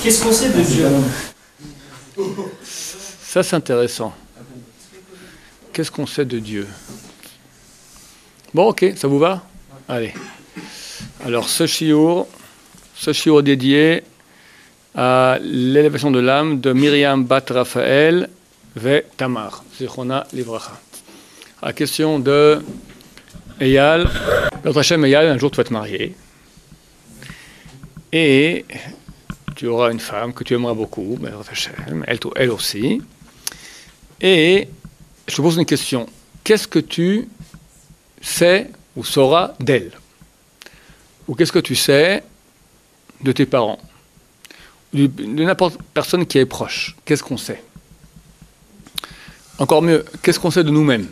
Qu'est-ce qu'on sait de Dieu? Ça, c'est intéressant. Qu'est-ce qu'on sait de Dieu? Bon, ok, ça vous va? Allez. Alors, ce shiur dédié à l'élévation de l'âme de Myriam Bat Raphaël ve Tamar, Zichona Livracha. À la question de Eyal, notre Hachem Eyal, un jour tu vas te marier et tu auras une femme que tu aimeras beaucoup, elle aussi. Et je te pose une question, qu'est-ce que tu sais ou sauras d'elle? Ou qu'est-ce que tu sais de tes parents? De n'importe personne qui est proche, qu'est-ce qu'on sait? Encore mieux, qu'est-ce qu'on sait de nous-mêmes?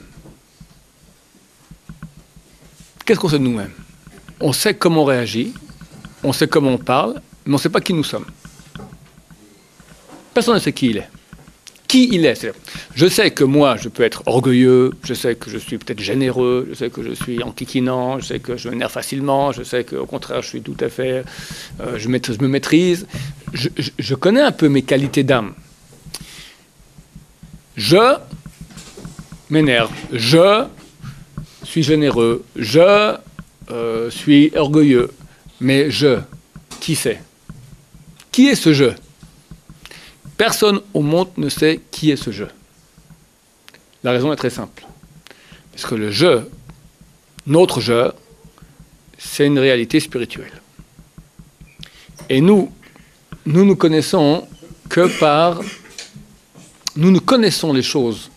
Qu'est-ce qu'on sait de nous-mêmes? On sait comment on réagit, on sait comment on parle, mais on ne sait pas qui nous sommes. Personne ne sait qui il est. Qui il est. Je sais que moi, je peux être orgueilleux, je sais que je suis peut-être généreux, je sais que je suis enquiquinant, je sais que je m'énerve facilement, je sais qu'au contraire, je suis tout à fait... je me maîtrise. Je connais un peu mes qualités d'âme. Je m'énerve, je suis généreux, je suis orgueilleux, mais qui c'est? Qui est ce je? Personne au monde ne sait qui est ce je. La raison est très simple. Parce que le je, notre je, c'est une réalité spirituelle. Et nous connaissons que par... Nous ne connaissons les choses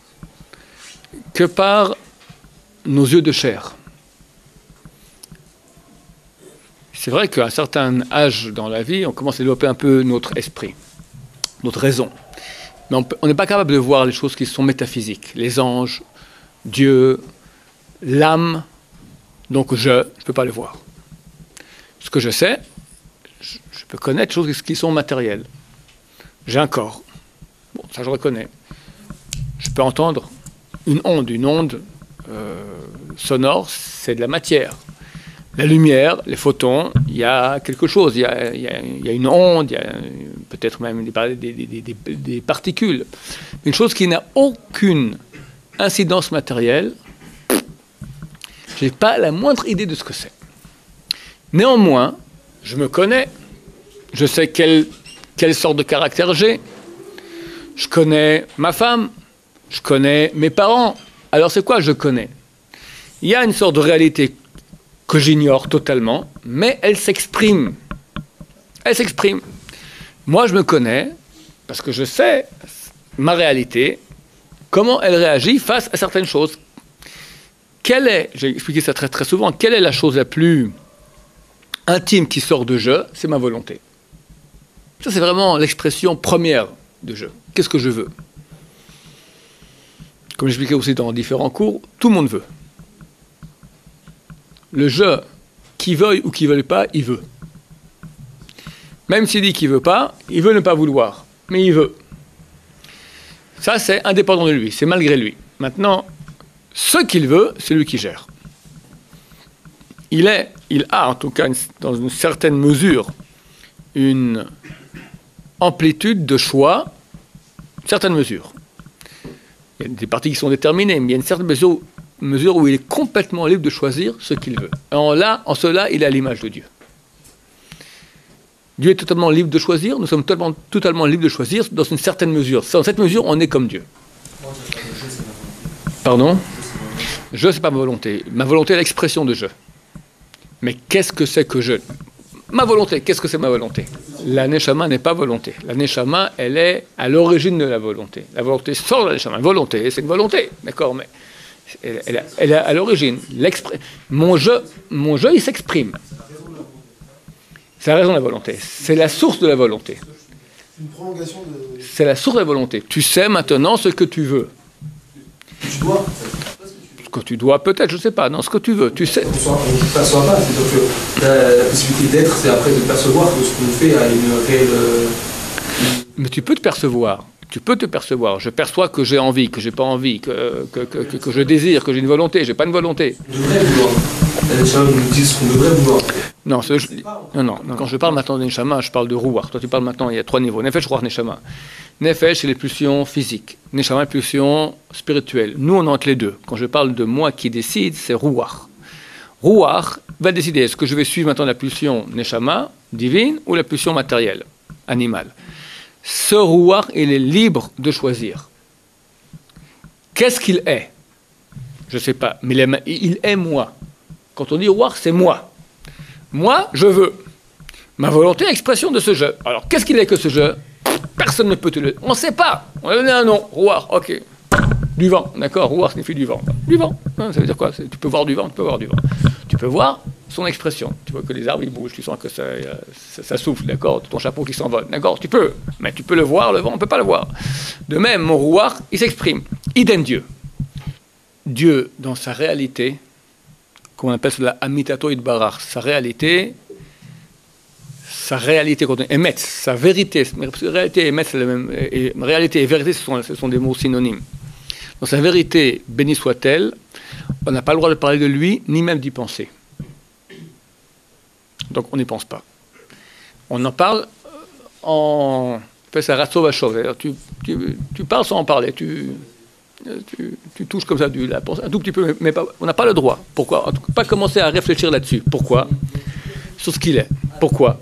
que par nos yeux de chair. C'est vrai qu'à un certain âge dans la vie, on commence à développer un peu notre esprit, notre raison. Mais on n'est pas capable de voir les choses qui sont métaphysiques. Les anges, Dieu, l'âme. Donc je ne peux pas le voir. Ce que je sais, je peux connaître des choses qui sont matérielles. J'ai un corps. Bon, ça je reconnais. Je peux entendre une onde sonore, c'est de la matière. La lumière, les photons, il y a quelque chose, il y a une onde, il y a peut-être même des particules. Une chose qui n'a aucune incidence matérielle, je n'ai pas la moindre idée de ce que c'est. Néanmoins, je me connais, je sais quelle sorte de caractère j'ai, je connais ma femme, je connais mes parents. Alors c'est quoi je connais? Il y a une sorte de réalité que j'ignore totalement, mais elle s'exprime. Elle s'exprime. Moi, je me connais parce que je sais ma réalité, comment elle réagit face à certaines choses. J'ai expliqué ça très très souvent, quelle est la chose la plus intime qui sort de je? C'est ma volonté. Ça, c'est vraiment l'expression première de je. Qu'est-ce que je veux? Comme j'expliquais aussi dans différents cours, tout le monde veut. Le je, qui veuille ou qui ne veuille pas, il veut. Même s'il dit qu'il ne veut pas, il veut ne pas vouloir, mais il veut. Ça, c'est indépendant de lui, c'est malgré lui. Maintenant, ce qu'il veut, c'est lui qui gère. Il a en tout cas, dans une certaine mesure, une amplitude de choix, une certaine mesure. Il y a des parties qui sont déterminées, mais il y a une certaine mesure où il est complètement libre de choisir ce qu'il veut. En cela, il est à l'image de Dieu. Dieu est totalement libre de choisir, nous sommes totalement libres de choisir dans une certaine mesure. Dans cette mesure, on est comme Dieu. Pardon? Je, c'est pas ma volonté. Ma volonté est l'expression de je. Mais qu'est-ce que c'est que je? Ma volonté, qu'est-ce que c'est ma volonté? La neshama n'est pas volonté. La neshama, elle est à l'origine de la volonté. La volonté sort de la neshama. Volonté, c'est une volonté, d'accord, mais elle est à l'origine. Mon je, il s'exprime. C'est la raison de la volonté. C'est la source de la volonté. Une prolongation de... C'est la source de la volonté. Tu sais maintenant ce que tu veux. Tu dois. Ce que tu dois, peut-être, je ne sais pas. Non, ce que tu veux, tu sais. On ne perçoit pas. C'est-à-dire que la possibilité d'être, c'est après de percevoir que ce qu'on fait a une réelle... Mais tu peux te percevoir. Tu peux te percevoir. Je perçois que j'ai envie, que j'ai pas envie, que je désire, que j'ai une volonté. J'ai pas une volonté. On devrait vouloir. Les gens nous disent qu'on devrait vouloir. Non, non. Quand je parle maintenant de Neshama, je parle de Ruach. Toi, tu parles maintenant, il y a 3 niveaux. Nefesh, Ruach, Neshama. Nefesh, c'est les pulsions physiques. Neshama, les pulsions spirituelles. Nous, on est entre les deux. Quand je parle de moi qui décide, c'est Ruach. Ruach va décider, est-ce que je vais suivre maintenant la pulsion Neshama, divine, ou la pulsion matérielle, animale. Ce Ruach, il est libre de choisir. Qu'est-ce qu'il est? Je ne sais pas, mais il est moi. Quand on dit Ruach, c'est moi. Moi, je veux. Ma volonté est expression de ce je. Alors, qu'est-ce qu'il est que ce je? Personne ne peut te le... On ne sait pas. On a donné un nom. Ruach, ok. Du vent, d'accord. Ruach signifie du vent. Du vent. Ça veut dire quoi? Tu peux voir du vent, tu peux voir du vent. Tu peux voir son expression. Tu vois que les arbres, ils bougent. Tu sens que ça souffle, d'accord. Ton chapeau qui s'envole, d'accord. Tu peux. Mais tu peux le voir, le vent, on ne peut pas le voir. De même, mon Ruach, il s'exprime. Idem Dieu. Dieu, dans sa réalité... qu'on appelle cela Amitato Idbarach, sa réalité quand on émet, sa vérité, réalité et émet, c'est la même, et réalité et vérité, ce sont des mots synonymes. Dans sa vérité, béni soit-elle, on n'a pas le droit de parler de lui, ni même d'y penser. Donc on n'y pense pas. On en parle en... On fait ça ratso vachov, c'est-à-dire tu parles sans en parler, tu touches comme ça la pensée, un tout petit peu, mais on n'a pas le droit. Pourquoi? En tout cas, pas commencer à réfléchir là-dessus. Pourquoi? Sur ce qu'il est. Pourquoi?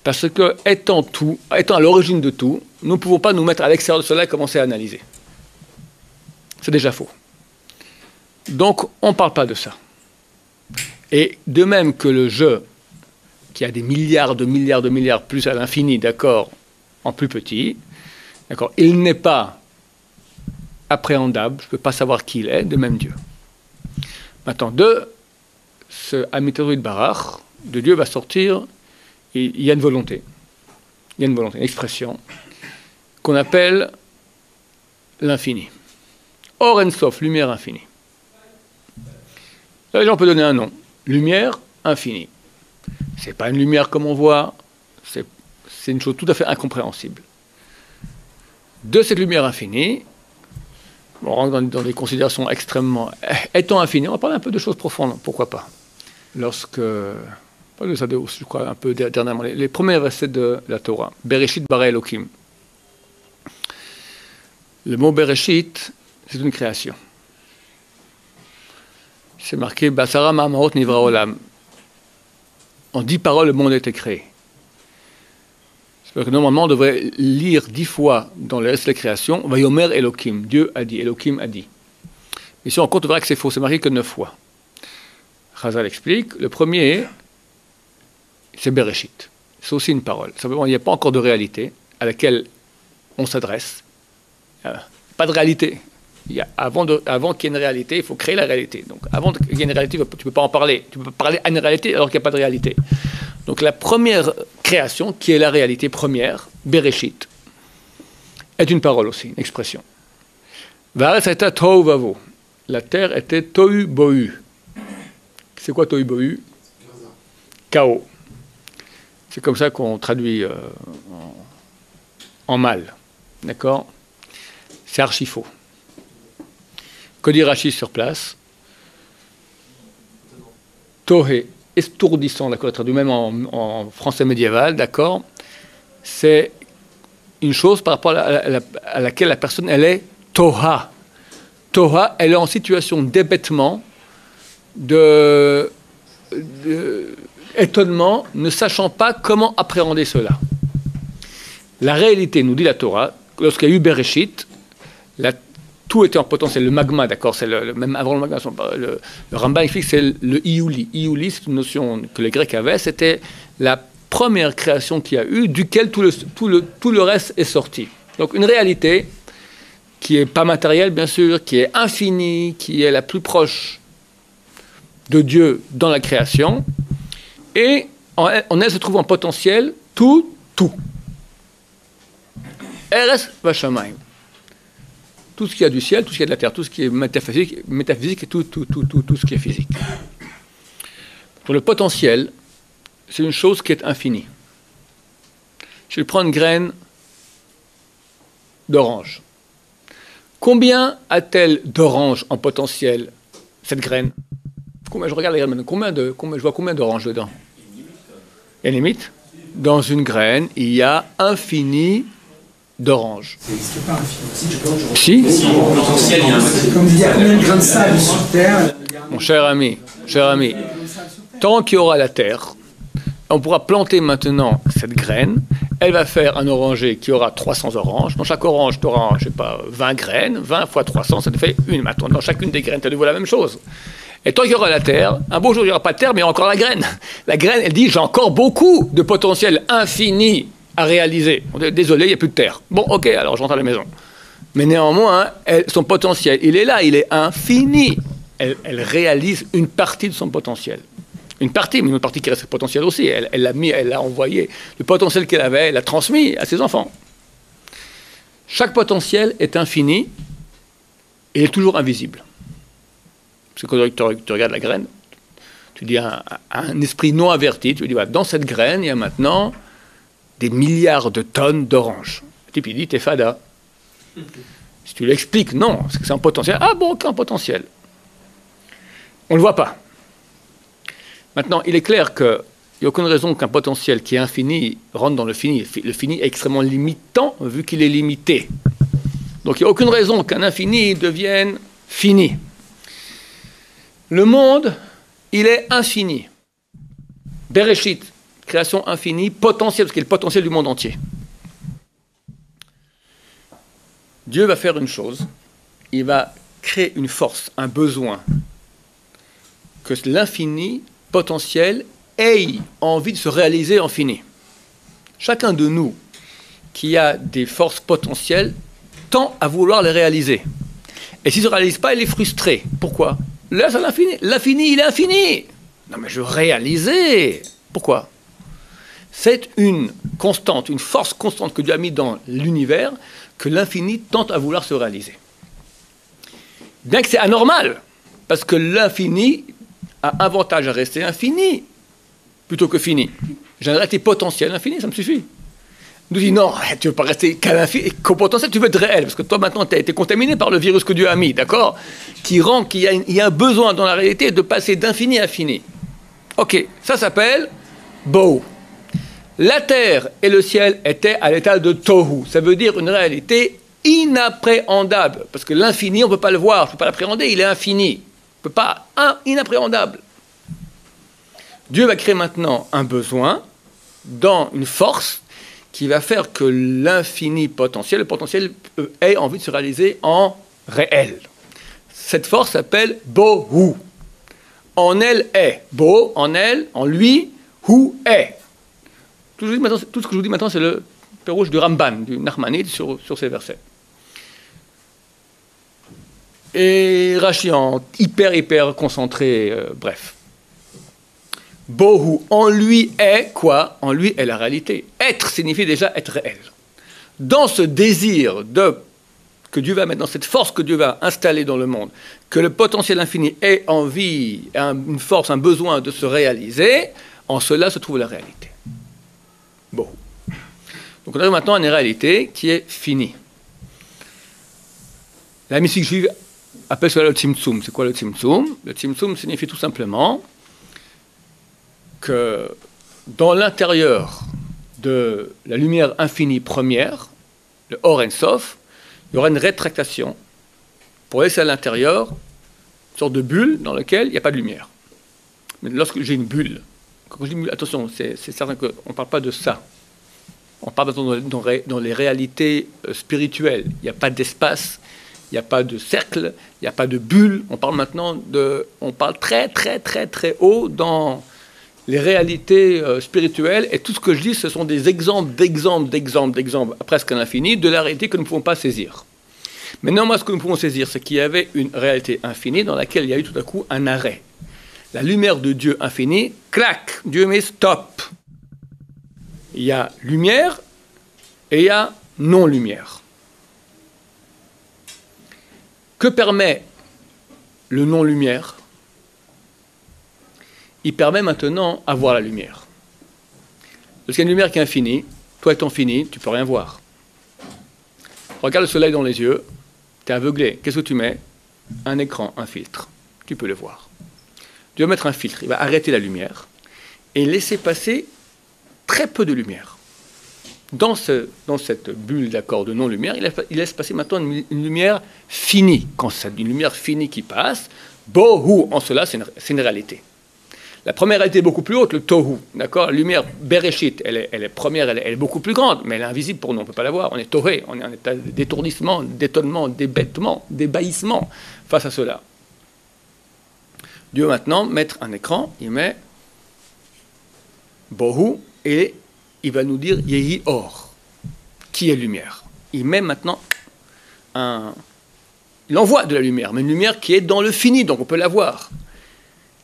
Parce que, étant à l'origine de tout, nous ne pouvons pas nous mettre à l'extérieur de cela et commencer à analyser. C'est déjà faux. Donc, on ne parle pas de ça. Et de même que le jeu, qui a des milliards de milliards, plus à l'infini, d'accord, en plus petit, d'accord, il n'est pas appréhendable, je ne peux pas savoir qui il est, de même Dieu. Maintenant, de ce Amitato Idbarach, de Dieu va sortir, il y a une volonté. Il y a une volonté, une expression, qu'on appelle l'infini. Or en sof, lumière infinie. Là, les gens peuvent donner un nom. Lumière infinie. Ce n'est pas une lumière comme on voit, c'est une chose tout à fait incompréhensible. De cette lumière infinie, on rentre dans des considérations extrêmement... Étant infini, on va parler un peu de choses profondes, pourquoi pas. Lorsque... Je crois un peu dernièrement, les premiers versets de la Torah. Bereshit bara Elokim. Le mot Bereshit, c'est une création. C'est marqué Basara Ma'amaot Nivra Olam. En 10 paroles, le monde a été créé. C'est-à-dire que normalement, on devrait lire 10 fois dans le reste de la création, Vayomer Elokim, Dieu a dit, Elokim a dit. Ici, on compte, on verra que c'est faux, c'est marqué que 9 fois. Chazal explique, le premier, c'est Bereshit. C'est aussi une parole. Simplement, il n'y a pas encore de réalité à laquelle on s'adresse. Pas de réalité. Avant qu'il y ait une réalité, il faut créer la réalité. Donc, avant qu'il y ait une réalité, tu ne peux pas en parler. Tu ne peux pas parler à une réalité alors qu'il n'y a pas de réalité. Donc, la première création, qui est la réalité première, Bereshit, est une parole aussi, une expression. Va'aretz hayta tohu vavo. La terre était tohu bohu. C'est quoi tohu bohu? Chaos. C'est comme ça qu'on traduit en mal. D'accord? C'est archi faux. Que dit Rashi sur place? Tohé, estourdissant, d'accord, traduit même en français médiéval, d'accord? C'est une chose par rapport à laquelle la personne, elle est toha. Toha, elle est en situation d'hébétement, d'étonnement, ne sachant pas comment appréhender cela. La réalité, nous dit la Torah, lorsqu'il y a eu Bereshit, tout était en potentiel, le magma, d'accord, c'est même avant le magma, le Rambam explique que c'est le Iouli. Iouli, c'est une notion que les Grecs avaient, c'était la première création qu'il y a eu, duquel tout le reste est sorti. Donc une réalité qui n'est pas matérielle, bien sûr, qui est infinie, qui est la plus proche de Dieu dans la création, et en elle se trouve en potentiel tout. Eres v'shamayim. Tout ce qu'il y a du ciel, tout ce qu'il y a de la terre, tout ce qui est métaphysique et tout ce qui est physique. Pour le potentiel, c'est une chose qui est infinie. Je vais prendre une graine d'orange. Combien a-t-elle d'orange en potentiel, cette graine? Je regarde les graines maintenant. Je vois combien d'oranges dedans? Il y a une limite. Dans une graine, il y a infini d'oranges. Ça n'existe pas infini. Si. Potentiel, il y a un maximum. Comme il y a combien de grains de sable sur Terre? Mon cher ami, tant qu'il y aura la terre, on pourra planter maintenant cette graine. Elle va faire un oranger qui aura 300 oranges. Dans chaque orange, tu auras, je sais pas, 20 graines. 20 fois 300, ça te fait une. Maintenant, dans chacune des graines, tu as de nouveau la même chose. Et tant qu'il y aura la terre, un beau jour, il n'y aura pas de terre, mais il y aura encore la graine. La graine, elle dit, j'ai encore beaucoup de potentiel infini à réaliser. On dit, désolé, il n'y a plus de terre. Bon, ok, alors je rentre à la maison. Mais néanmoins, son potentiel, il est là, il est infini. Elle réalise une partie de son potentiel. Une partie, mais une autre partie qui reste potentielle aussi. Elle l'a envoyé. Le potentiel qu'elle avait, elle l'a transmis à ses enfants. Chaque potentiel est infini et est toujours invisible. Parce que quand tu regardes la graine, tu dis à un esprit non averti, tu lui dis, voilà, dans cette graine, il y a maintenant des milliards de tonnes d'oranges. Et puis il dit, t'es fada. Si tu l'expliques, non, parce que c'est un potentiel. Ah bon, ok, un potentiel. On ne le voit pas. Maintenant, il est clair qu'il n'y a aucune raison qu'un potentiel qui est infini rentre dans le fini. Le fini est extrêmement limitant, vu qu'il est limité. Donc il n'y a aucune raison qu'un infini devienne fini. Le monde, il est infini. Bereshit, création infinie, potentiel, parce qu'il est le potentiel du monde entier. Dieu va faire une chose, il va créer une force, un besoin, que l'infini potentiel ait envie de se réaliser en fini. Chacun de nous qui a des forces potentielles tend à vouloir les réaliser. Et s'il ne se réalise pas, il est frustré. Pourquoi? Là, c'est l'infini. L'infini, il est infini. Non, mais je veux réaliser. Pourquoi? C'est une constante, une force constante que Dieu a mis dans l'univers, que l'infini tente à vouloir se réaliser. Bien que c'est anormal, parce que l'infini a avantage à rester infini, plutôt que fini. J'ai un réalité potentiel infini, ça me suffit. Nous dit non, tu ne veux pas rester qu'au potentiel, tu veux être réel, parce que toi maintenant tu as été contaminé par le virus que Dieu a mis, d'accord? Qui rend qu'il y a un besoin dans la réalité de passer d'infini à fini. Ok, ça s'appelle Bohu. La terre et le ciel étaient à l'état de Tohu, ça veut dire une réalité inappréhendable, parce que l'infini on ne peut pas le voir, on ne peut pas l'appréhender, il est infini, on ne peut pas, inappréhendable. Dieu va créer maintenant un besoin dans une force qui va faire que l'infini potentiel, le potentiel ait envie de se réaliser en réel. Cette force s'appelle Bohu. En elle est. Bo, en elle, en lui, Hu est. Tout ce que je vous dis maintenant, c'est le pérouge du Ramban, du Nachmanide, sur ces versets. Et Rashi en hyper concentré, bref. Bohu, en lui est quoi? En lui est la réalité. Être signifie déjà être réel. Dans ce désir que Dieu va mettre, dans cette force que Dieu va installer dans le monde, que le potentiel infini ait envie, une force, un besoin de se réaliser, en cela se trouve la réalité. Bohu. Donc on arrive maintenant à une réalité qui est finie. La mystique juive appelle cela le Tzimtzum. C'est quoi le Tzimtzum? Le Tzimtzum signifie tout simplement que dans l'intérieur de la lumière infinie première, le Or En Sof, il y aura une rétractation pour laisser à l'intérieur une sorte de bulle dans laquelle il n'y a pas de lumière. Mais lorsque j'ai une bulle, quand je dis bulle, attention, c'est certain qu'on ne parle pas de ça. On parle dans les réalités spirituelles. Il n'y a pas d'espace, il n'y a pas de cercle, il n'y a pas de bulle. On parle maintenant on parle très haut dans les réalités spirituelles, et tout ce que je dis, ce sont des exemples, presque à l'infini, de la réalité que nous ne pouvons pas saisir. Mais néanmoins, ce que nous pouvons saisir, c'est qu'il y avait une réalité infinie dans laquelle il y a eu tout à coup un arrêt. La lumière de Dieu infinie, clac, Dieu met stop. Il y a lumière et il y a non-lumière. Que permet le non-lumière? Il permet maintenant à voir la lumière. Lorsqu'il y a une lumière qui est infinie, toi étant fini, tu ne peux rien voir. Regarde le soleil dans les yeux, tu es aveuglé. Qu'est-ce que tu mets? Un écran, un filtre. Tu peux le voir. Dieu va mettre un filtre, il va arrêter la lumière et laisser passer très peu de lumière. Dans cette bulle d'accord de non-lumière, il laisse passer maintenant une lumière finie. Quand c'est une lumière finie qui passe, bohu, en cela, c'est une réalité. La première réalité est beaucoup plus haute, le tohu. D'accord? La lumière bereshit, elle est première, elle est beaucoup plus grande, mais elle est invisible pour nous, on ne peut pas la voir. On est tohé, on est en état d'étourdissement, d'étonnement, d'hébétement, d'ébahissement face à cela. Dieu maintenant mettre un écran, il met bohu et il va nous dire Yehi Or, qui est lumière. Il met maintenant il envoie de la lumière, mais une lumière qui est dans le fini, donc on peut la voir.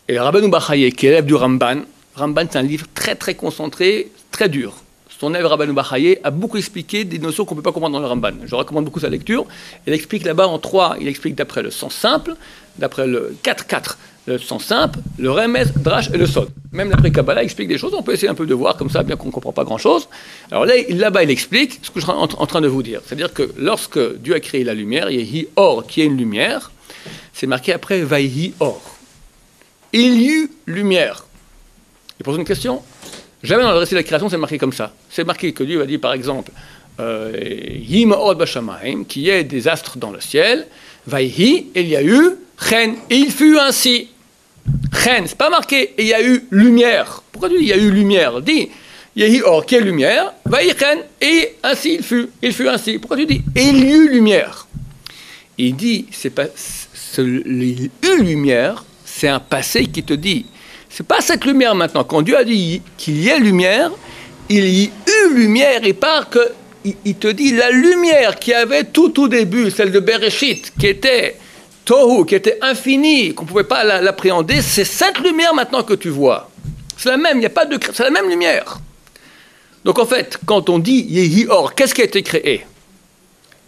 Et Rabbeinu Bachaye, qui est l'élève du Ramban, c'est un livre très très concentré, très dur. Son élève Rabbeinu Bachaye a beaucoup expliqué des notions qu'on ne peut pas comprendre dans le Ramban. Je recommande beaucoup sa lecture. Il explique là-bas en 3, il explique d'après le sens simple, d'après le 4-4, le sens simple, le remez, drash et le sod. Même l'après Kabbalah explique des choses, on peut essayer un peu de voir comme ça, bien qu'on ne comprend pas grand-chose. Alors là-bas, il explique ce que je suis en train de vous dire. C'est-à-dire que lorsque Dieu a créé la lumière, il y a Hi Or, qui est une lumière, c'est marqué après Vaihi Or. Il y eut lumière. Il pose une question. Jamais dans le récit de la création, c'est marqué comme ça. C'est marqué que Dieu va dire, par exemple, Yima'od Bashamaim, qui est des astres dans le ciel, Vaihi, il y a eu, Chen, il fut ainsi. Chen, c'est pas marqué, il y a eu lumière. Pourquoi tu dis il y a eu lumière? Dis, Yehi Or, qui est lumière, Vaihi Chen, et ainsi il fut ainsi. Pourquoi tu dis il y eut lumière? Il dit, c'est pas, il y eut lumière, c'est un passé qui te dit, c'est pas cette lumière maintenant. Quand Dieu a dit qu'il y ait lumière, il y eut lumière, et par que il te dit la lumière qui avait tout au début, celle de Bereshit, qui était Tohu, qui était infinie, qu'on ne pouvait pas l'appréhender, c'est cette lumière maintenant que tu vois. C'est la même, il n'y a pas de, c'est la même lumière. Donc en fait, quand on dit Yehi Or, qu'est-ce qui a été créé?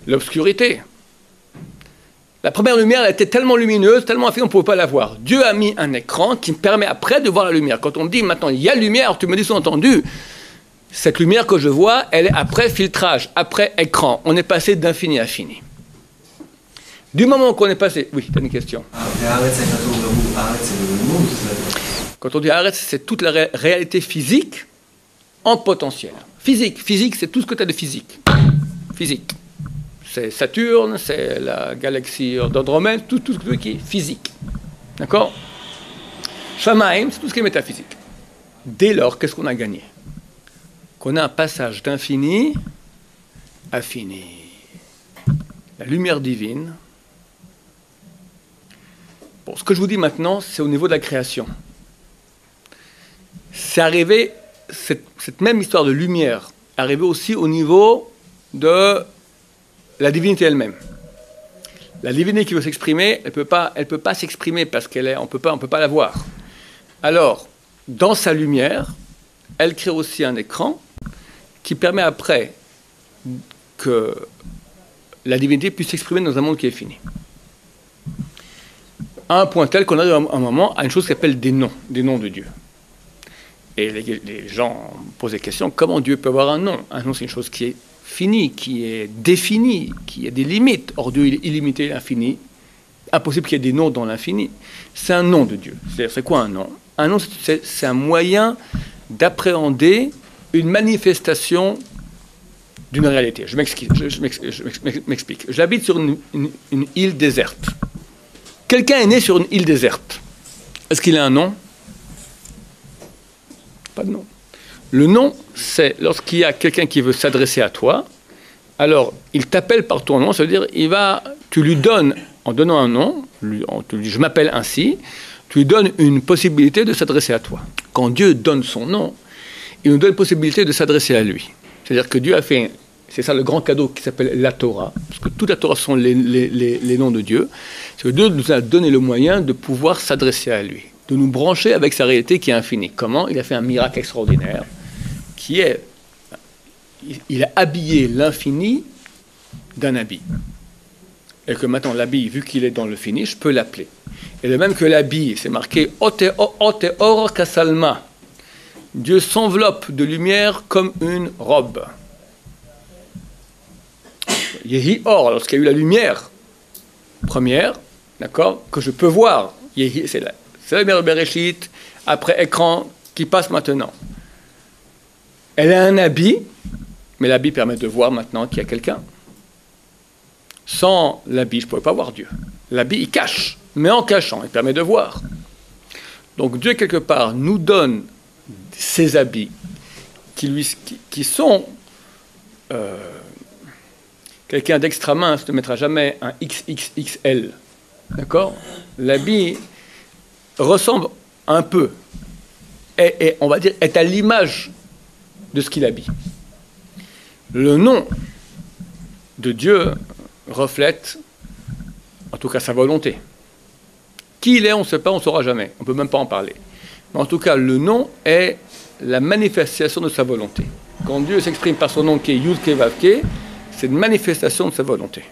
L'obscurité. La première lumière, elle était tellement lumineuse, tellement infinie, on ne pouvait pas la voir. Dieu a mis un écran qui me permet après de voir la lumière. Quand on dit maintenant, il y a lumière, tu me dis sous-entendu, cette lumière que je vois, elle est après filtrage, après écran. On est passé d'infini à fini. Du moment qu'on est passé... Oui, tu as une question. Quand on dit arrête, c'est toute la réalité physique en potentiel. Physique, c'est tout ce que tu as de physique. Physique. C'est Saturne, c'est la galaxie d'Andromède, tout ce qui est physique. D'accord? Shamaim, c'est tout ce qui est métaphysique. Dès lors, qu'est-ce qu'on a gagné? Qu'on a un passage d'infini à fini. La lumière divine. Bon, ce que je vous dis maintenant, c'est au niveau de la création. C'est arrivé, cette même histoire de lumière, est arrivée aussi au niveau de la divinité elle-même. La divinité qui veut s'exprimer, elle peut pas s'exprimer parce on peut pas la voir. Alors, dans sa lumière, elle crée aussi un écran qui permet après que la divinité puisse s'exprimer dans un monde qui est fini. À un point tel qu'on arrive à un moment à une chose qui s'appelle des noms de Dieu. Et les gens posent des questions, comment Dieu peut avoir un nom? Un nom, c'est une chose qui est finie, qui est définie, qui a des limites. Or, Dieu est illimité, infini. Impossible qu'il y ait des noms dans l'infini. C'est un nom de Dieu. C'est quoi un nom? Un nom, c'est un moyen d'appréhender une manifestation d'une réalité. Je m'explique. J'habite sur une île déserte. Quelqu'un est né sur une île déserte. Est-ce qu'il a un nom? Pas de nom. Le nom, c'est lorsqu'il y a quelqu'un qui veut s'adresser à toi, alors il t'appelle par ton nom, ça veut dire tu lui donnes, en donnant un nom, tu lui dis je m'appelle ainsi, tu lui donnes une possibilité de s'adresser à toi. Quand Dieu donne son nom, il nous donne une possibilité de s'adresser à lui. C'est-à-dire que Dieu a fait, c'est ça le grand cadeau qui s'appelle la Torah, parce que toute la Torah sont les noms de Dieu, c'est que Dieu nous a donné le moyen de pouvoir s'adresser à lui, de nous brancher avec sa réalité qui est infinie. Comment? Il a fait un miracle extraordinaire, qui est, il a habillé l'infini d'un habit. Et que maintenant l'habit, vu qu'il est dans le fini, je peux l'appeler. Et de même que l'habit, c'est marqué « Ote or kasalma ». Dieu s'enveloppe de lumière comme une robe. Yehi or, lorsqu'il y a eu la lumière première, d'accord, que je peux voir, Yehi, C'est le Bereshit, après écran, qui passe maintenant. Elle a un habit, mais l'habit permet de voir maintenant qu'il y a quelqu'un. Sans l'habit, je ne pourrais pas voir Dieu. L'habit, il cache, mais en cachant, il permet de voir. Donc Dieu, quelque part, nous donne ces habits qui sont... quelqu'un d'extra mince ne mettra jamais un XXXL. D'accord? L'habit ressemble un peu, et on va dire, est à l'image de ce qu'il habille. Le nom de Dieu reflète, en tout cas, sa volonté. Qui il est, on ne sait pas, on ne saura jamais. On ne peut même pas en parler. Mais en tout cas, le nom est la manifestation de sa volonté. Quand Dieu s'exprime par son nom qui est Yud Ke Vav Ke, c'est une manifestation de sa volonté.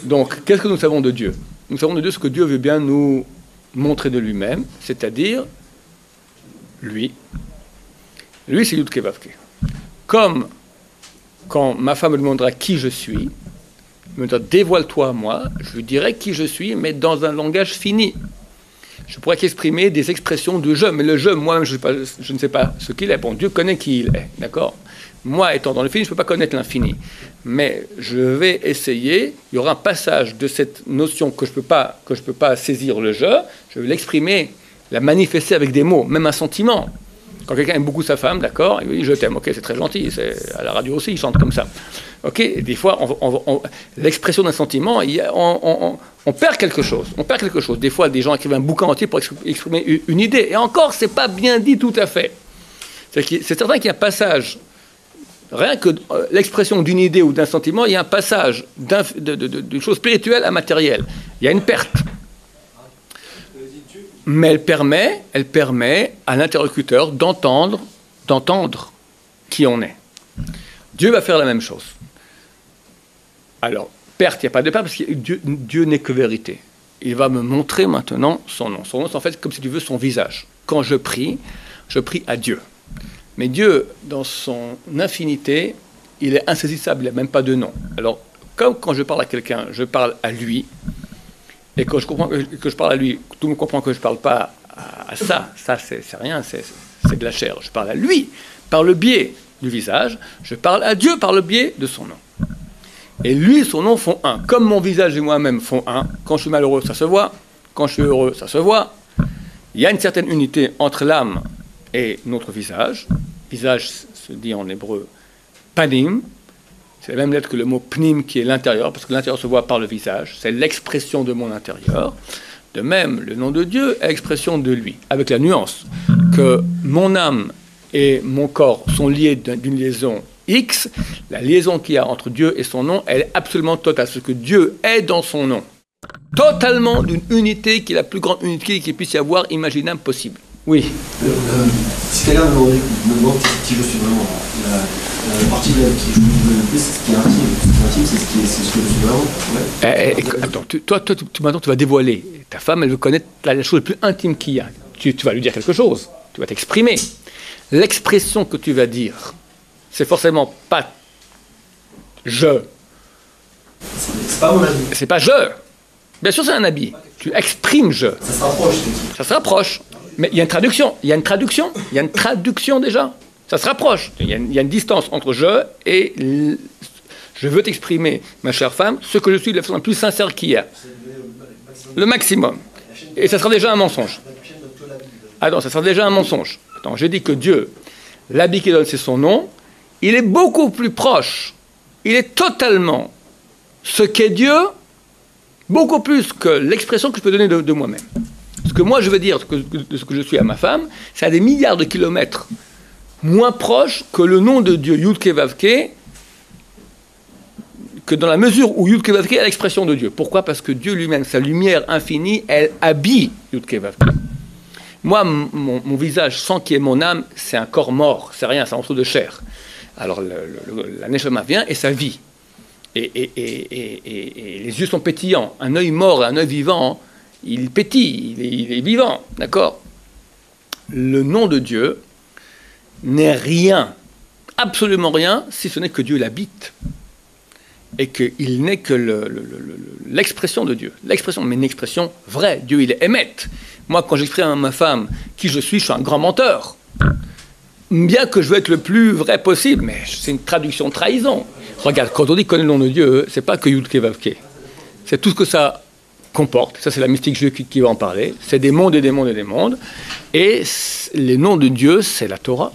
Donc, qu'est-ce que nous savons de Dieu? Nous savons de Dieu ce que Dieu veut bien nous montrer de lui-même, c'est-à-dire lui. Lui, c'est Yud Ke Vav Ke. Comme quand ma femme me demandera qui je suis, elle me dira dévoile-toi à moi, je lui dirai qui je suis, mais dans un langage fini. Je pourrais qu'exprimer des expressions de je, mais le je, moi-même, je ne sais pas ce qu'il est. Bon, Dieu connaît qui il est, d'accord? Moi, étant dans le fini, je ne peux pas connaître l'infini. Mais je vais essayer, il y aura un passage de cette notion que je peux pas saisir le je vais l'exprimer, la manifester avec des mots, même un sentiment. Quand quelqu'un aime beaucoup sa femme, d'accord, il lui dit je t'aime, ok, c'est très gentil, à la radio aussi, il chante comme ça. Ok, et des fois, l'expression d'un sentiment, on perd quelque chose. On perd quelque chose. Des fois, des gens écrivent un bouquin entier pour exprimer une idée. Et encore, c'est pas bien dit tout à fait. C'est certain qu'il y a un passage. Rien que l'expression d'une idée ou d'un sentiment, il y a un passage d'une chose spirituelle à matérielle. Il y a une perte. Mais elle permet à l'interlocuteur d'entendre qui on est. Dieu va faire la même chose. Alors, perte, il n'y a pas de perte, parce que Dieu n'est que vérité. Il va me montrer maintenant son nom. Son nom, c'est en fait comme si tu veux son visage. Quand je prie à Dieu. Mais Dieu, dans son infinité, il est insaisissable, il n'a même pas de nom. Alors, comme quand je parle à quelqu'un, je parle à lui, et quand je comprends que je parle à lui, tout le monde comprend que je ne parle pas à ça. Ça, c'est rien, c'est de la chair. Je parle à lui, par le biais du visage, je parle à Dieu par le biais de son nom. Et lui et son nom font un. Comme mon visage et moi-même font un, quand je suis malheureux, ça se voit. Quand je suis heureux, ça se voit. Il y a une certaine unité entre l'âme et notre visage. Visage se dit en hébreu panim. C'est la même lettre que le mot pnim qui est l'intérieur, parce que l'intérieur se voit par le visage. C'est l'expression de mon intérieur. De même, le nom de Dieu est l'expression de lui, avec la nuance que mon âme et mon corps sont liés d'une liaison X. La liaison qu'il y a entre Dieu et son nom, elle est absolument totale. Ce que Dieu est dans son nom. Totalement d'une unité qui est la plus grande unité qu'il puisse y avoir imaginable possible. Oui. Si quelqu'un me demande qui je suis vraiment, la partie de la vie qui je me le plus, c'est ce qui est intime. Ce qui est intime, c'est ce que je suis vraiment. Ouais. Attends, toi, maintenant, tu vas dévoiler. Ta femme, elle veut connaître la chose la plus intime qu'il y a. Tu vas lui dire quelque chose. Tu vas t'exprimer. L'expression que tu vas dire, c'est forcément pas je. C'est pas mon avis. C'est pas je. Bien sûr, c'est un habit. Tu exprimes je. Ça se rapproche. Ça se rapproche. Mais il y a une traduction. Il y a une traduction déjà. Ça se rapproche. Il y a une distance entre je et je veux t'exprimer, ma chère femme, ce que je suis de la façon la plus sincère qu'il y a. Le maximum. Et ça sera déjà un mensonge. Ah non, ça sera déjà un mensonge. Attends, j'ai dit que Dieu, l'habit qu'il donne, c'est son nom. Il est beaucoup plus proche. Il est totalement ce qu'est Dieu, beaucoup plus que l'expression que je peux donner de moi-même. Ce que moi je veux dire, de ce que je suis à ma femme, c'est à des milliards de kilomètres moins proche que le nom de Dieu, Yud Ke Vav Ke, que dans la mesure où Yud Ke Vav Ke est l'expression de Dieu. Pourquoi? Parce que Dieu lui-même, sa lumière infinie, elle habille Yud Ke Vav Ke. Moi, mon visage, sans qu'il y ait mon âme, c'est un corps mort, c'est rien, c'est un morceau de chair. Alors la neshama vient et ça vit. Et les yeux sont pétillants. Un œil mort et un œil vivant, il pétille, il est vivant, d'accord? Le nom de Dieu n'est rien, absolument rien, si ce n'est que Dieu l'habite. et qu'il n'est que l'expression de Dieu. L'expression, mais une expression vraie. Dieu, il est émette. Moi, quand j'exprime à ma femme qui je suis un grand menteur. Bien que je veux être le plus vrai possible, mais c'est une traduction trahison. Regarde, quand on dit connaître le nom de Dieu, c'est pas que Yud-Ké Vav-Ké. C'est tout ce que ça comporte. Ça, c'est la mystique juive qui va en parler. C'est des mondes et des mondes et des mondes. Et les noms de Dieu, c'est la Torah.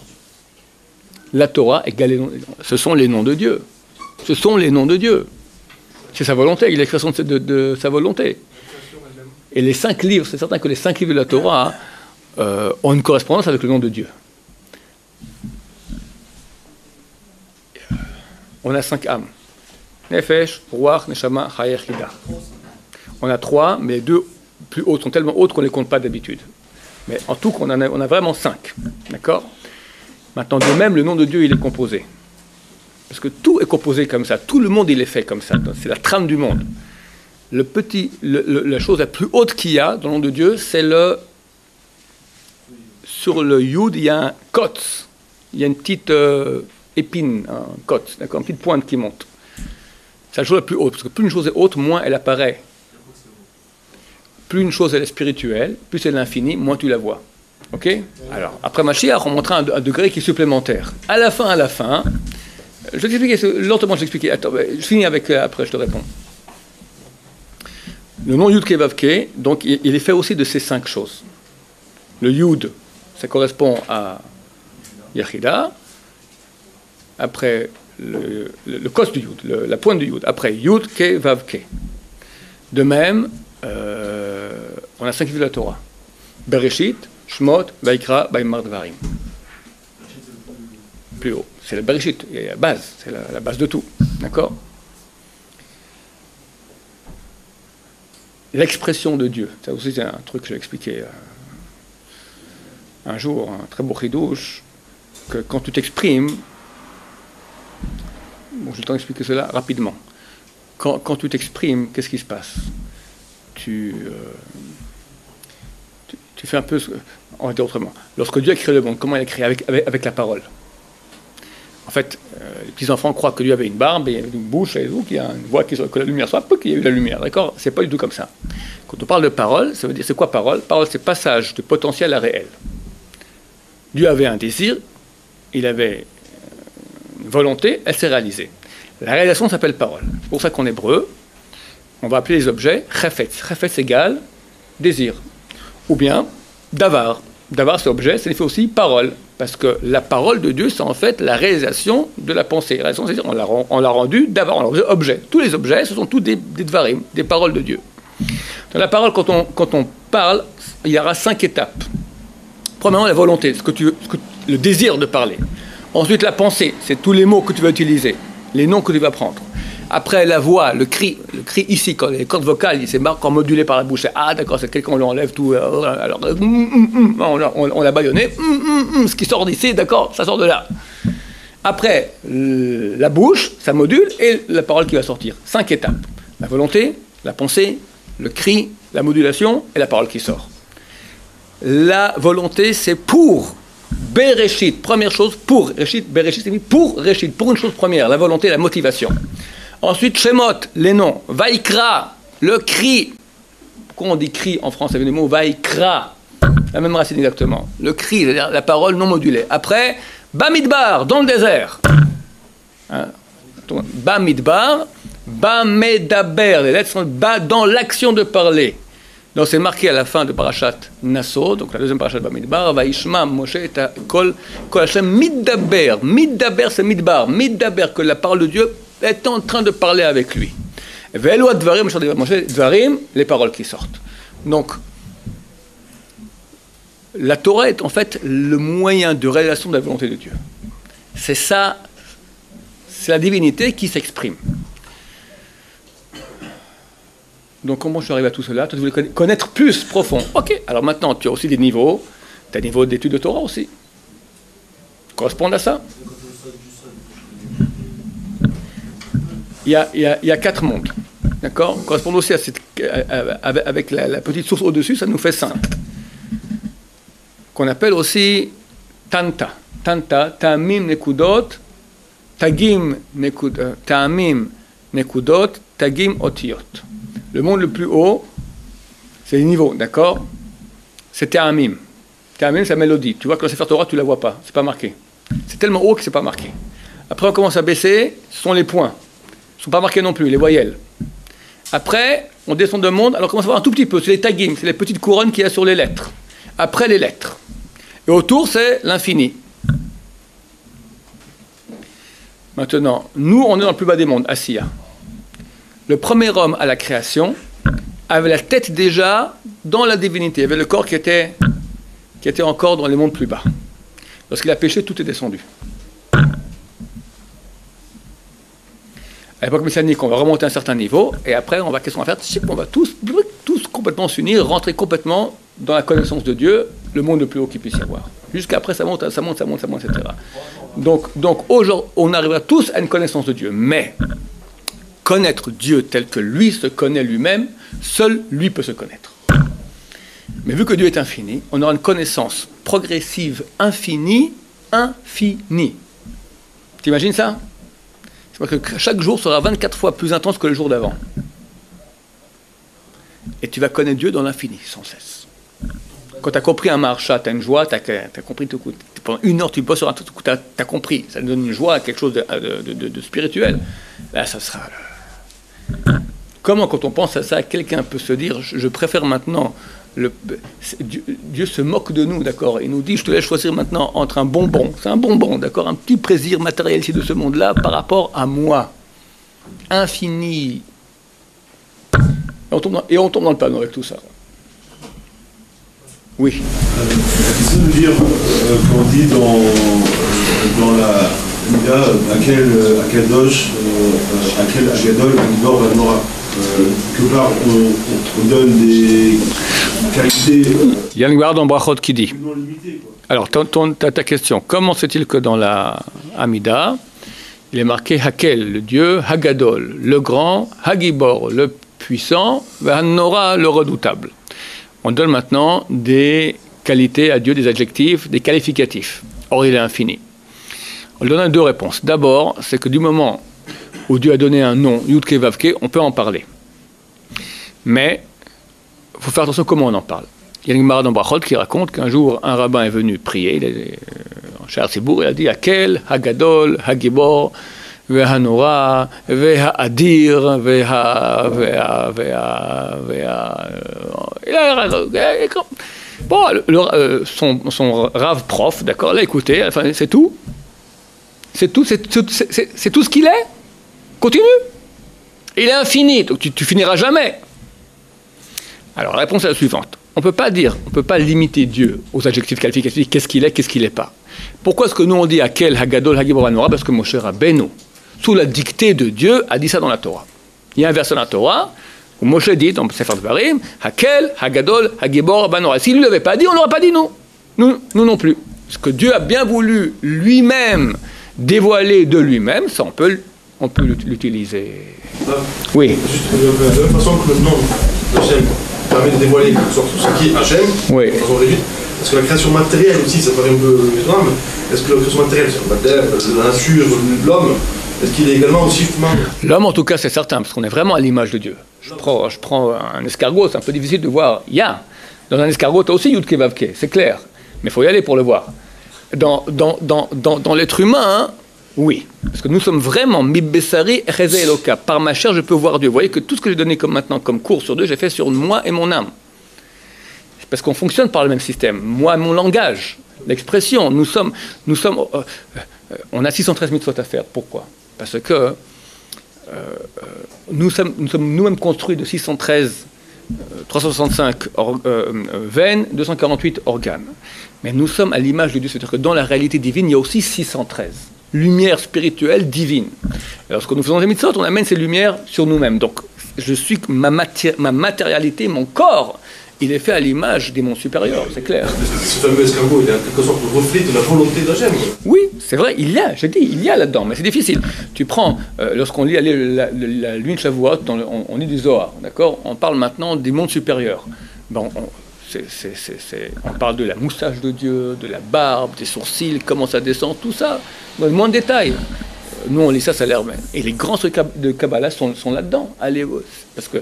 La Torah égale les noms. Ce sont les noms de Dieu. Ce sont les noms de Dieu. C'est sa volonté, il est l'expression de sa volonté. Et les 5 livres, c'est certain que les 5 livres de la Torah ont une correspondance avec le nom de Dieu. On a 5 âmes. Nefesh, Ruach, Neshama, Chayer, Chida. On a 3, mais les 2 plus hautes sont tellement hautes qu'on ne les compte pas d'habitude. Mais en tout, on a vraiment 5. D'accord ? Maintenant, de même, le nom de Dieu, il est composé. Parce que tout est composé comme ça. Tout le monde, il est fait comme ça. C'est la trame du monde. La chose la plus haute qu'il y a dans le nom de Dieu, c'est sur le Yud, il y a un Kotz. Il y a une petite épine, un Kotz, d'accord, une petite pointe qui monte. C'est la chose la plus haute. Parce que plus une chose est haute, moins elle apparaît. Plus une chose elle est spirituelle, plus elle est l'infini, moins tu la vois. Ok ? Alors, après Mashiach, on montrera un degré qui est supplémentaire. À la fin, je vais t'expliquer, lentement je vais expliquer. Attends, je finis avec, après je te réponds. Le nom Yud-Ké Vav-Ké, donc il est fait aussi de ces 5 choses. Le Yud, ça correspond à Yachida. Après, le cos du Yud, la pointe du Yud. Après, Yud-Ké Vav-Ké. De même, on a 5 livres de la Torah. Bereshit, Shmot, Vaikra, Baimar Dvarim. Plus haut. C'est la Bereshit, c'est la base, c'est la base de tout. D'accord ? L'expression de Dieu. Ça aussi, c'est un truc que j'ai expliqué un jour, un très beau chidouche, que quand tu t'exprimes, bon, je vais t'en expliquer cela rapidement. Quand tu t'exprimes, qu'est-ce qui se passe ? Tu fais un peu, on va dire autrement. Lorsque Dieu a créé le monde, comment il a créé ? Avec la parole. En fait, les petits-enfants croient que Dieu avait une barbe, et il y avait une bouche, et qu'il y a une voix, que la lumière soit, qu'il y a eu la lumière, d'accord ? C'est pas du tout comme ça. Quand on parle de parole, ça veut dire, c'est quoi parole ? Parole, c'est passage de potentiel à réel. Dieu avait un désir, il avait une volonté, elle s'est réalisée. La réalisation s'appelle parole. C'est pour ça qu'en hébreu, on va appeler les objets chafetz. Chafetz égale désir. Ou bien davar. Davar, c'est objet, ça fait aussi parole. Parce que la parole de Dieu, c'est en fait la réalisation de la pensée. La réalisation, c'est-à-dire on l'a rendu davar, on l'a rendu objet. Tous les objets, ce sont tous des dvarim, des paroles de Dieu. Dans la parole, quand on parle, il y aura 5 étapes. Premièrement, la volonté, le désir de parler. Ensuite, la pensée, c'est tous les mots que tu vas utiliser, les noms que tu vas prendre. Après, la voix, le cri ici, quand les cordes vocales, c'est quand modulé par la bouche. Ah, d'accord, c'est quelqu'un, on lui enlève tout. Alors, on l'a bâillonné. Ce qui sort d'ici, d'accord, ça sort de là. Après, la bouche, ça module, et la parole qui va sortir. 5 étapes. La volonté, la pensée, le cri, la modulation, et la parole qui sort. La volonté, c'est pour Bereshit. Première chose, pour Réchit. Bereshit, c'est mis pour Réchit, pour une chose première, la volonté, la motivation. Ensuite, Shemot, les noms. Vaikra, le cri. Pourquoi on dit cri en français avec le mot Vaikra ? La même racine exactement. Le cri, c'est-à-dire la parole non modulée. Après, Bamidbar, dans le désert. Hein? Bamidbar, Bamedaber, les lettres sont dans l'action de parler. Donc c'est marqué à la fin de Parashat Nasso, donc la deuxième Parashat Bamidbar, Vaishma Moshe et Kol Hashem Middaber. Middaber, c'est Midbar. Middaber, que la parole de Dieu est en train de parler avec lui. Ve'elu advarim, Moshe Dvarim, les paroles qui sortent. Donc, la Torah est en fait le moyen de réalisation de la volonté de Dieu. C'est ça, c'est la divinité qui s'exprime. Donc comment je suis arrivé à tout cela ? Toi, tu voulais connaître plus profond. Ok, alors maintenant tu as aussi des niveaux. Tu as des niveaux d'études de Torah aussi. Correspondent à ça ? Il y a 4 mondes. D'accord ? Correspondent aussi à avec la petite source au-dessus, ça nous fait 5. Qu'on appelle aussi Tanta. Tanta, Ta'amim Nekudot, Tagim Nekudot, Ta'amim nekudot, tagim, otiyot. Le monde le plus haut, c'est les niveaux, d'accord? C'est Te'amim. Te'amim, c'est la mélodie. Tu vois que dans le Sefer Torah, tu ne la vois pas, c'est pas marqué. C'est tellement haut que c'est pas marqué. Après, on commence à baisser, ce sont les points. Ils ne sont pas marqués non plus, les voyelles. Après, on descend de monde, alors on commence à voir un tout petit peu, c'est les tagim, c'est les petites couronnes qu'il y a sur les lettres. Après les lettres. Et autour, c'est l'infini. Maintenant, nous, on est dans le plus bas des mondes, Asiya. Le premier homme à la création avait la tête déjà dans la divinité. Il avait le corps qui était encore dans les mondes plus bas. Lorsqu'il a péché, tout est descendu. À l'époque messianique, on va remonter à un certain niveau, et après, qu'est-ce qu'on va faire? On va tous complètement s'unir, rentrer complètement dans la connaissance de Dieu, le monde le plus haut qu'il puisse y avoir. Jusqu'après, ça monte, etc. Donc aujourd'hui, on arrivera tous à une connaissance de Dieu, mais connaître Dieu tel que lui se connaît lui-même, seul lui peut se connaître. Mais vu que Dieu est infini, on aura une connaissance progressive infinie. T'imagines ça? C'est parce que chaque jour sera 24 fois plus intense que le jour d'avant. Et tu vas connaître Dieu dans l'infini, sans cesse. Quand tu as compris un marcha, tu as une joie, tu as compris tout coup. Pendant une heure, tu bosses sur un truc, tu as compris. Ça donne une joie, quelque chose de spirituel. Là, ça sera... Comment, quand on pense à ça, quelqu'un peut se dire, je préfère maintenant... Dieu se moque de nous, d'accord? Il nous dit, je te laisse choisir maintenant entre un bonbon, c'est un bonbon, d'accord? Un petit plaisir matériel ici de ce monde-là par rapport à moi. Infini. Et on tombe dans le panneau avec tout ça. Oui. La question de dire, quand on dit dans la Mida, à quel dosh, à quel agadol, Gibor, Vanora, que part on donne des qualités. Il y a une garde en brachot qui dit. Alors, ta question, comment c'est-il que dans la Amida, il est marqué Hakel, le Dieu, Hagadol, le grand, Hagibor, le puissant, Vanora, le redoutable. On donne maintenant des qualités à Dieu, des adjectifs, des qualificatifs. Or, il est infini. On lui donne deux réponses. D'abord, c'est que du moment où Dieu a donné un nom, Yudke Vavke, on peut en parler. Mais il faut faire attention comment on en parle. Il y a une Gemara dans Brachot qui raconte qu'un jour, un rabbin est venu prier, il est en Sha'ar Tzibour, il a dit Hakel, Hagadol, Hagibor, Vehanora, Vehadir, son rave prof, d'accord, l'a écouté, enfin, c'est tout. C'est tout ce qu'il est. Continue. Il est infini, donc tu finiras jamais. Alors la réponse est la suivante. On ne peut pas limiter Dieu aux adjectifs qualificatifs, qu'est-ce qu'il est, qu'est-ce qu'il n'est pas. Pourquoi est-ce que nous on dit Hakel, Hagadol, Hagibor, Hanora? Parce que Moshe Rabbeinu, sous la dictée de Dieu, a dit ça dans la Torah. Il y a un verset dans la Torah où Moshe dit, dans Sefer Dvarim, Hakel, Hagadol, Hagibor, Hanora. S'il ne l'avait pas dit, on ne l'aurait pas dit nous. Nous non plus. Parce que Dieu a bien voulu lui-même dévoiler de lui-même, ça on peut l'utiliser. Oui. Juste de la même façon que le nom d'Hachem permet de dévoiler ce qui est Hachem, oui. Parce que la création matérielle aussi, ça paraît un peu étonnant, mais est-ce que la création matérielle, c'est la nature de l'homme, est-ce qu'il est également aussi justement... L'homme en tout cas c'est certain, parce qu'on est vraiment à l'image de Dieu. Je prends un escargot, c'est un peu difficile de voir. Dans un escargot, tu as aussi Yudke Vavke, c'est clair, mais il faut y aller pour le voir. Dans l'être humain, oui. Parce que nous sommes vraiment Mibessari Cheze Eloka. Par ma chair, je peux voir Dieu. Vous voyez que tout ce que j'ai donné comme cours sur Dieu, j'ai fait sur moi et mon âme. Parce qu'on fonctionne par le même système. Moi, mon langage, l'expression, on a 613 mitzvot à faire. Pourquoi? Parce que nous sommes nous-mêmes construits de 613 365 veines, 248 organes. Mais nous sommes à l'image de Dieu, c'est-à-dire que dans la réalité divine, il y a aussi 613 lumières spirituelles divines. Et lorsque nous faisons des mitzvot, on amène ces lumières sur nous-mêmes. Donc, je suis ma matérialité, mon corps, il est fait à l'image des mondes supérieurs, c'est clair. Ce fameux escargot, il est en quelque sorte le reflet de la volonté d'Hachem. Oui, c'est vrai, il y a là-dedans, mais c'est difficile. Tu prends, lorsqu'on lit la Lune de Shavuot, on lit du Zohar, d'accord? On parle maintenant des mondes supérieurs. Bon, on parle de la moustache de Dieu, de la barbe, des sourcils, comment ça descend, tout ça, dans le moins de détails. nous on lit ça, ça a l'air même. Et les grands trucs de Kabbalah sont là-dedans. Allez, parce que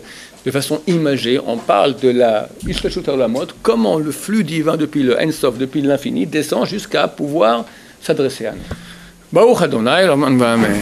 de façon imagée, on parle de la Ishlashut Olamot, comment le flux divin depuis le Ein-Sof, depuis l'infini, descend jusqu'à pouvoir s'adresser à nous. Baruch Adonai, Amen.